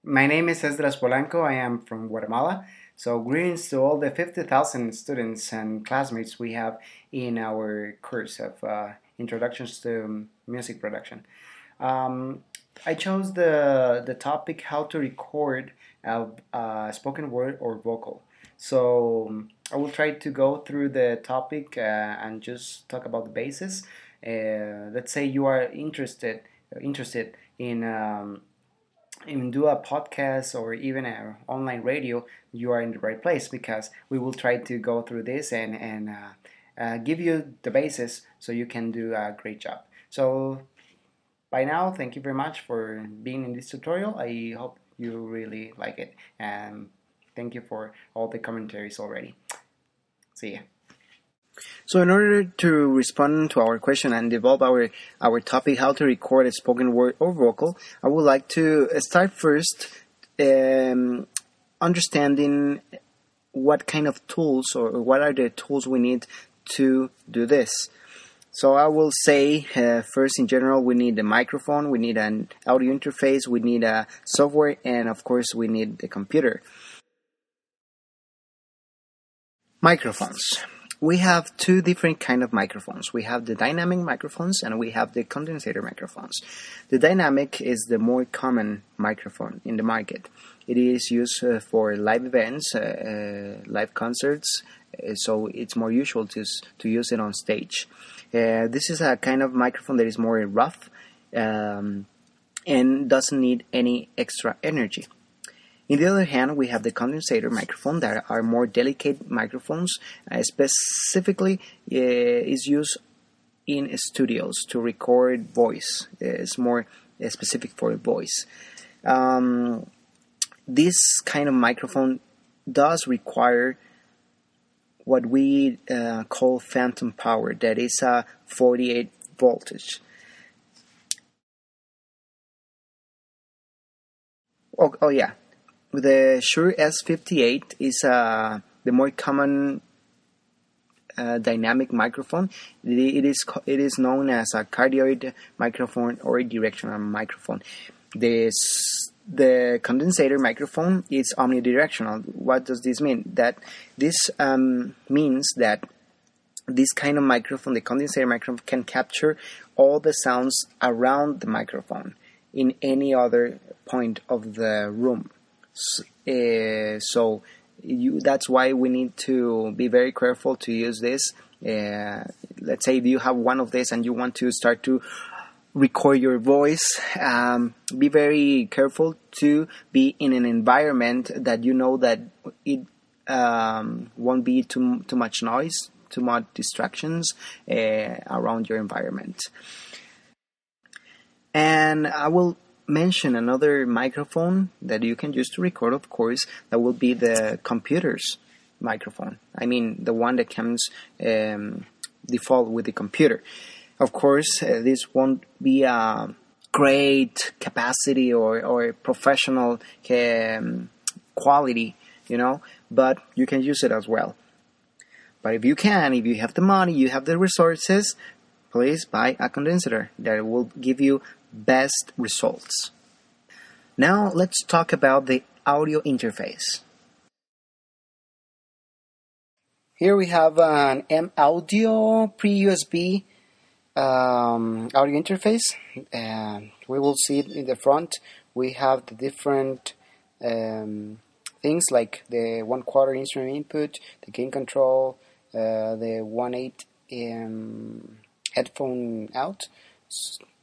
My name is Esdras Polanco. I am from Guatemala. So greetings to all the 50,000 students and classmates we have in our course of Introductions to Music Production. Um, I chose the topic how to record a spoken word or vocal. So I will try to go through the topic and just talk about the basis. Let's say you are interested in do a podcast or even an online radio, you are in the right place because we will try to go through this and give you the basis so you can do a great job. So by now, thank you very much for being in this tutorial. I hope you really like it, and thank you for all the commentaries already. See ya. So in order to respond to our question and develop our topic, how to record a spoken word or vocal, I would like to start first understanding what kind of tools or what are the tools we need to do this. So I will say first in general we need a microphone, we need an audio interface, we need a software, and of course we need the computer. Microphones. We have two different kind of microphones. We have the dynamic microphones and we have the condensator microphones. The dynamic is the more common microphone in the market. It is used for live events, live concerts, so it's more usual to use it on stage. This is a kind of microphone that is more rough and doesn't need any extra energy. On the other hand, we have the condensator microphone that are more delicate microphones, specifically is used in studios to record voice. It's more specific for voice. This kind of microphone does require what we call phantom power, that is a 48 voltage. Oh yeah. The Shure S58 is the more common dynamic microphone. It is known as a cardioid microphone or a directional microphone. The condensator microphone is omnidirectional. What does this mean? That this means that this kind of microphone, the condensator microphone, can capture all the sounds around the microphone in any other point of the room. So that's why we need to be very careful to use this. Let's say you have one of these and you want to start to record your voice, be very careful to be in an environment that you know that it won't be too much noise, too much distractions around your environment. And I will mention another microphone that you can use to record, of course. That will be the computer's microphone. I mean, the one that comes default with the computer. Of course, this won't be a great capacity or professional quality, but you can use it as well. But if you have the money, you have the resources, please buy a condensator that will give you best results. Now let's talk about the audio interface. Here we have an M-Audio pre-USB audio interface, and we will see it in the front. We have the different things like the 1/4 instrument input, the gain control, the 1/8 headphone out,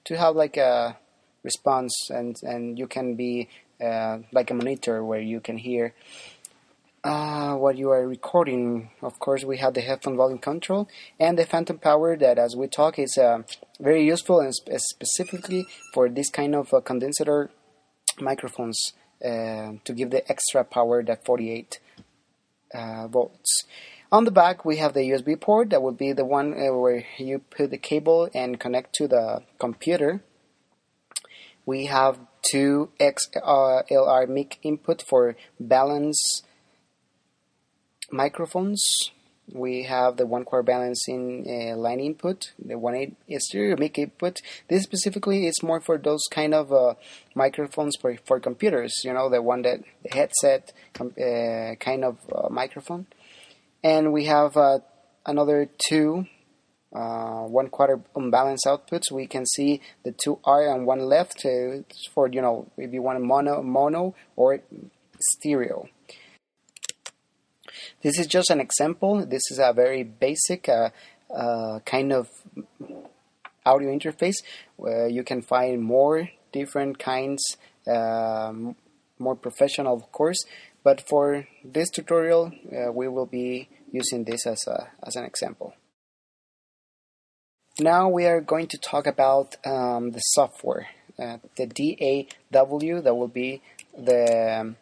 to have like a response, and you can be like a monitor where you can hear what you are recording. Of course, we have the headphone volume control and the phantom power that, as we talk, is very useful and specifically for this kind of condensator microphones to give the extra power, that 48 volts. On the back, we have the USB port. That would be the one where you put the cable and connect to the computer. We have two XLR mic input for balance microphones. we have the 1/4 balancing line input, the 1/8 stereo mic input. This specifically is more for those kind of microphones for computers, the one that the headset kind of microphone. And we have another two 1/4 unbalanced outputs. We can see the 2R and one left for if you want mono or stereo. This is just an example. This is a very basic kind of audio interface. You can find more different kinds, more professional, of course. But for this tutorial, we will be using this as an example. Now we are going to talk about the software, the DAW. That will be the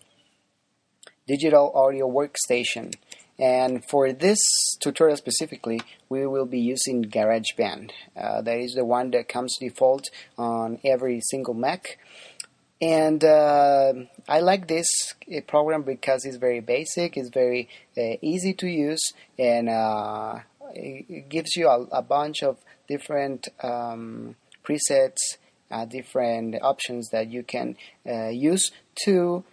Digital Audio Workstation. And for this tutorial specifically, we will be using GarageBand. That is the one that comes default on every single Mac. And I like this program because it's very basic, it's very easy to use, and it gives you a bunch of different presets, different options that you can use to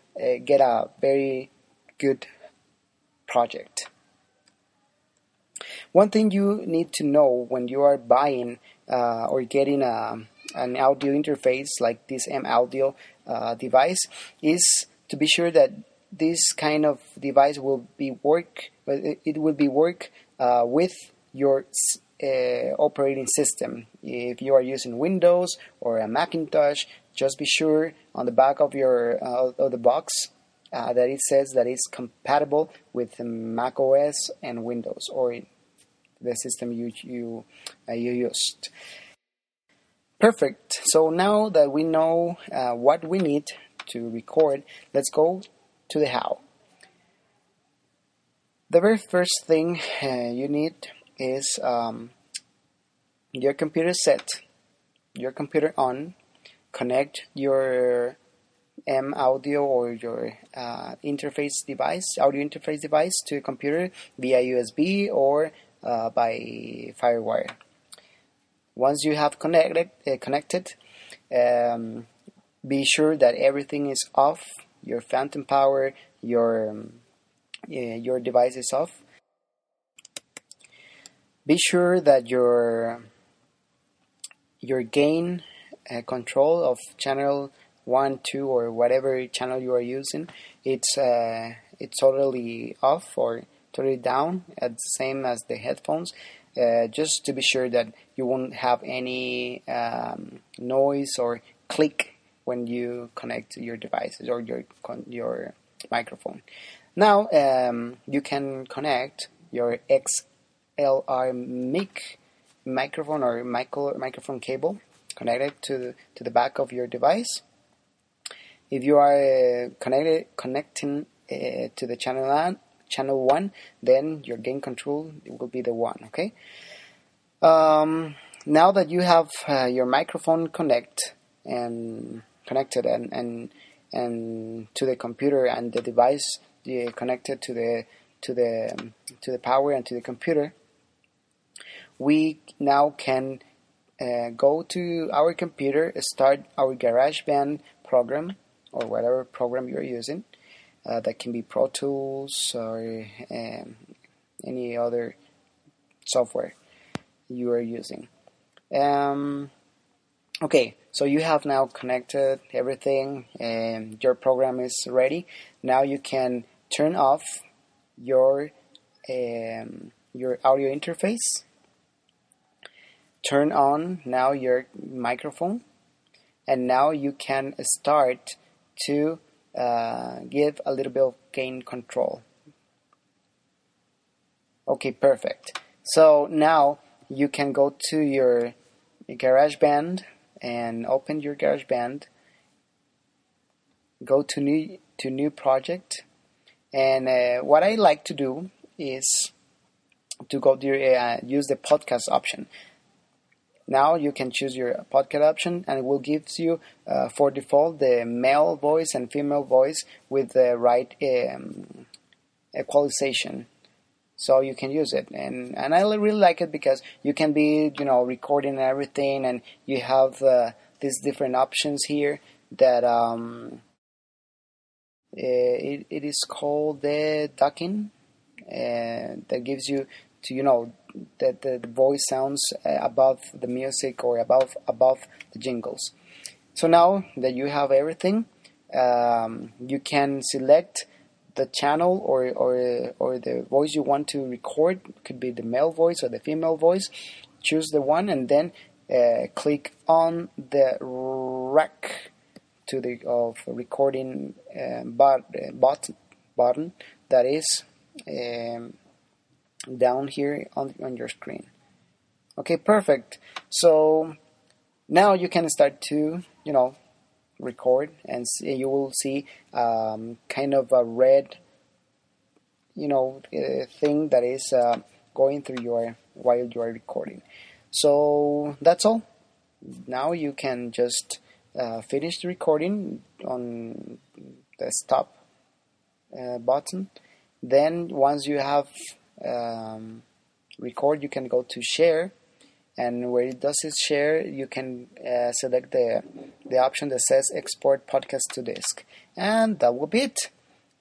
get a very good project. One thing you need to know when you are buying or getting an audio interface like this M Audio device is to be sure that this kind of device will be work with your operating system. If you are using Windows or a Macintosh, just be sure on the back of your of the box that it says that it's compatible with Mac OS and Windows or the system you used. Perfect. So now that we know what we need to record, let's go to the how. The very first thing you need is your computer set, your computer on, connect your M Audio or your interface device, audio interface device to a computer via USB or by FireWire. Once you have connected, be sure that everything is off. Your phantom power, your device is off. Be sure that your gain control of channel 1, 2, or whatever channel you are using, it's totally off or totally down, at the same as the headphones. Just to be sure that you won't have any noise or click when you connect your devices or your microphone. Now you can connect your XLR mic microphone or microphone cable, connect it to the back of your device. If you are connecting to the channel 1, then your gain control will be the 1. Okay. Now that you have your microphone connected and to the computer and the device connected to the power and to the computer, we now can go to our computer, start our GarageBand program or whatever program you're using. That can be Pro Tools or any other software you are using. Okay, so you have now connected everything and your program is ready. Now you can turn off your audio interface. Turn on now your microphone, and now you can start to give a little bit of gain control. Okay, perfect. So now you can go to your GarageBand and open your GarageBand. Go to new project, and what I like to do is to go to use the podcast option. Now you can choose your podcast option, and it will give you for default the male voice and female voice with the right equalization. so you can use it. And I really like it because you can be, recording everything, and you have these different options here that it is called the DAW In, that gives you to that the voice sounds above the music or above the jingles. So now that you have everything, you can select the channel or the voice you want to record. It could be the male voice or the female voice. Choose the one, and then click on the rec to the recording button that is down here on your screen. Okay, perfect. So now you can start to record, and you will see kind of a red thing that is going through while you are recording. So that's all. Now you can just finish the recording on the stop button. Then once you have record, you can go to share, and where it does its share, you can select the option that says export podcast to disk, and that will be it.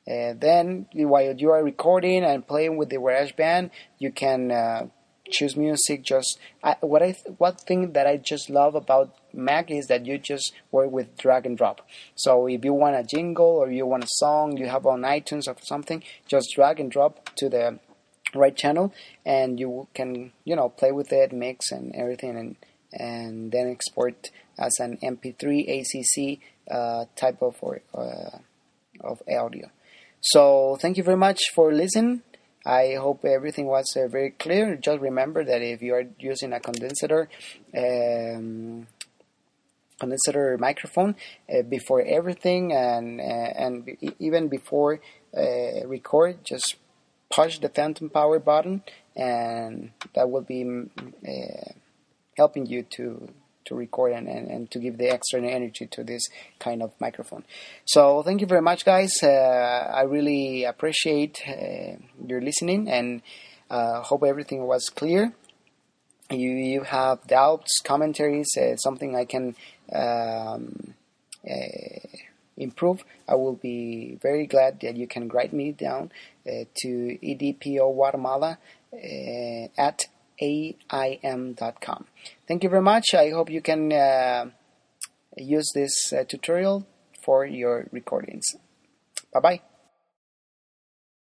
Then while you are recording and playing with the GarageBand, you can choose music. One thing that I just love about Mac is that you just work with drag and drop. So if you want a jingle or you want a song you have on iTunes or something, just drag and drop to the right channel, and you can play with it, mix and everything, and then export as an MP3 ACC type of audio. So thank you very much for listening. I hope everything was very clear. Just remember that if you are using a condenser microphone, before everything and even before record, just push the phantom power button, and that will be helping you to record and to give the extra energy to this kind of microphone. So thank you very much, guys. I really appreciate your listening, and hope everything was clear. You have doubts, commentaries, something I can improve, I will be very glad that you can write me down to EDPO Guatemala at aim.com. Thank you very much. I hope you can use this tutorial for your recordings. Bye-bye.